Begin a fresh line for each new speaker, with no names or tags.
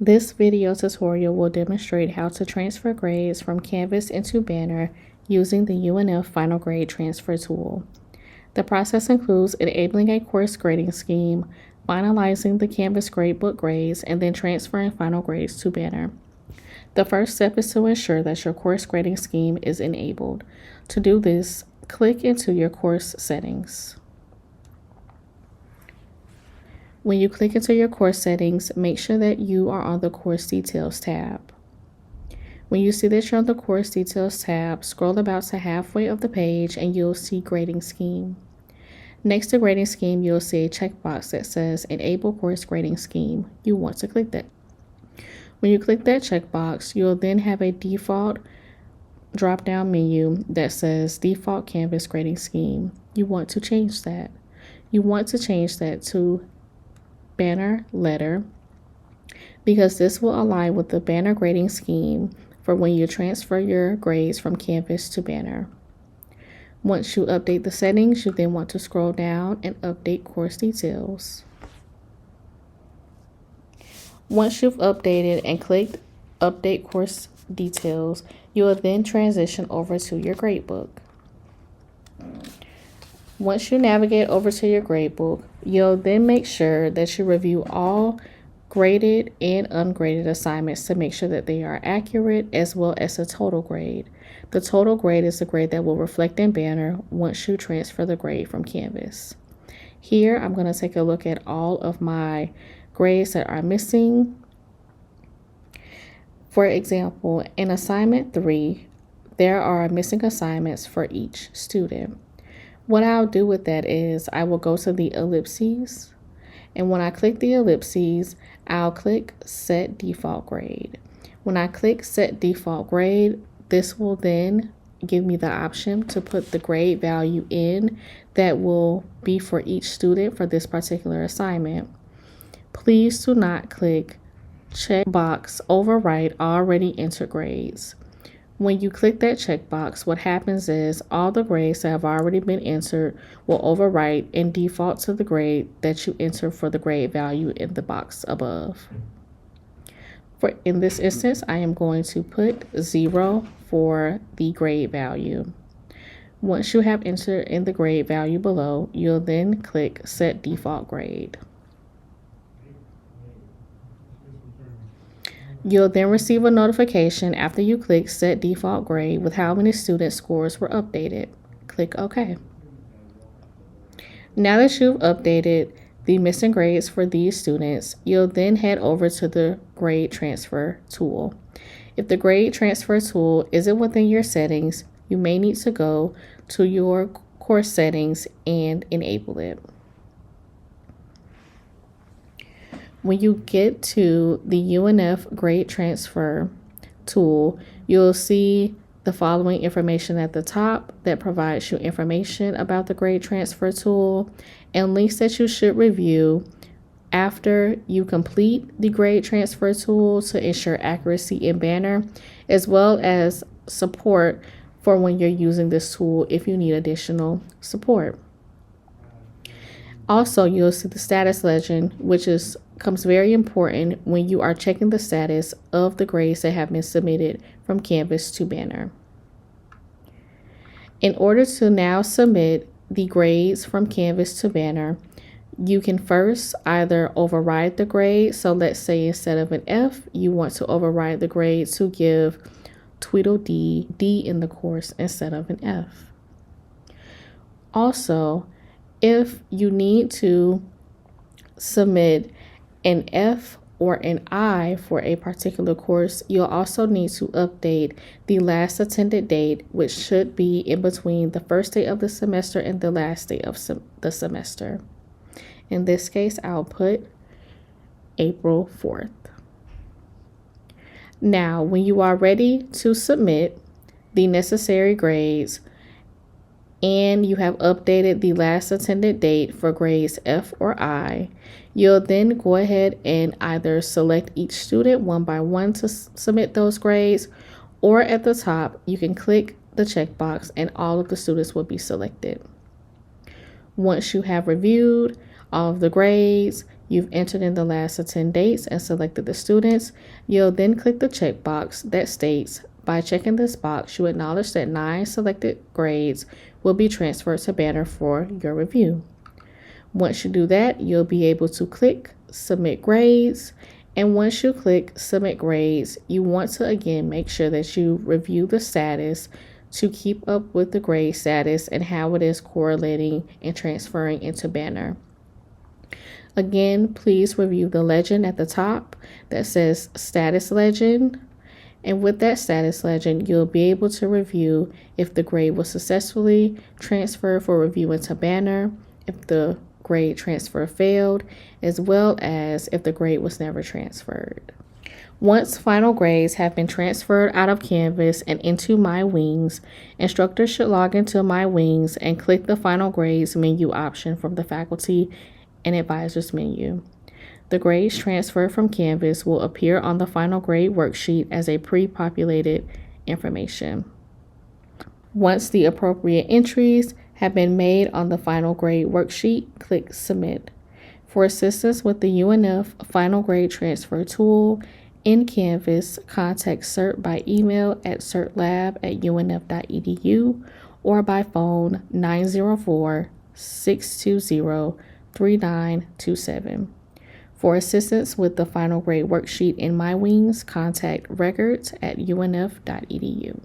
This video tutorial will demonstrate how to transfer grades from Canvas into Banner using the UNF Final Grade Transfer tool. The process includes enabling a course grading scheme, finalizing the Canvas gradebook grades, and then transferring final grades to Banner. The first step is to ensure that your course grading scheme is enabled. To do this, click into your course settings. When you click into your course settings, make sure that you are on the Course Details tab. When you see that you're on the Course Details tab, scroll about to halfway of the page and you'll see Grading Scheme. Next to Grading Scheme, you'll see a checkbox that says Enable Course Grading Scheme. You want to click that. When you click that checkbox, you'll then have a default drop-down menu that says Default Canvas Grading Scheme. You want to change that. You want to change that to Banner Letter because this will align with the Banner grading scheme for when you transfer your grades from Canvas to Banner. Once you update the settings, you then want to scroll down and update course details. Once you've updated and clicked Update Course Details, you will then transition over to your gradebook. Once you navigate over to your gradebook, you'll then make sure that you review all graded and ungraded assignments to make sure that they are accurate, as well as the total grade. The total grade is the grade that will reflect in Banner once you transfer the grade from Canvas. Here, I'm going to take a look at all of my grades that are missing. For example, in assignment 3, there are missing assignments for each student. What I'll do with that is I will go to the ellipses, and when I click the ellipses, I'll click Set Default Grade. When I click Set Default Grade, this will then give me the option to put the grade value in that will be for each student for this particular assignment. Please do not click Checkbox Overwrite Already Entered Grades. When you click that checkbox, what happens is all the grades that have already been entered will overwrite and default to the grade that you enter for the grade value in the box above. In this instance, I am going to put 0 for the grade value. Once you have entered in the grade value below, you'll then click Set Default Grade. You'll then receive a notification after you click Set Default Grade with how many student scores were updated. Click OK. Now that you've updated the missing grades for these students, you'll then head over to the Grade Transfer tool. If the Grade Transfer tool isn't within your settings, you may need to go to your course settings and enable it. When you get to the UNF Grade Transfer tool, you'll see the following information at the top that provides you information about the Grade Transfer tool and links that you should review after you complete the Grade Transfer tool to ensure accuracy in Banner, as well as support for when you're using this tool if you need additional support. Also, you'll see the status legend, which becomes very important when you are checking the status of the grades that have been submitted from Canvas to Banner. In order to now submit the grades from Canvas to Banner, you can first either override the grade. So let's say instead of an F, you want to override the grade to give Tweedledee D in the course instead of an F. Also, if you need to submit an F or an I for a particular course, you'll also need to update the last attended date, which should be in between the first day of the semester and the last day of the semester. In this case, I'll put April 4th. Now, when you are ready to submit the necessary grades, and you have updated the last attended date for grades F or I, you'll then go ahead and either select each student one by one to submit those grades, or at the top, you can click the checkbox and all of the students will be selected. Once you have reviewed all of the grades, You've entered in the last attend dates and selected the students. You'll then click the checkbox that states, by checking this box, you acknowledge that 9 selected grades will be transferred to Banner for your review. Once you do that, you'll be able to click Submit Grades. And once you click Submit Grades, you want to again make sure that you review the status to keep up with the grade status and how it is correlating and transferring into Banner. Again, please review the legend at the top that says Status Legend. And with that status legend, you'll be able to review if the grade was successfully transferred for review into Banner, if the grade transfer failed, as well as if the grade was never transferred. Once final grades have been transferred out of Canvas and into myWings, instructors should log into myWings and click the Final Grades menu option from the Faculty and Advisors menu. The grades transferred from Canvas will appear on the Final Grade Worksheet as a pre-populated information. Once the appropriate entries have been made on the Final Grade Worksheet, click Submit. For assistance with the UNF Final Grade Transfer tool in Canvas, contact CIRT by email at cirtlab@unf.edu or by phone 904-620-3927. For assistance with the Final Grade Worksheet in myWings, contact records@unf.edu.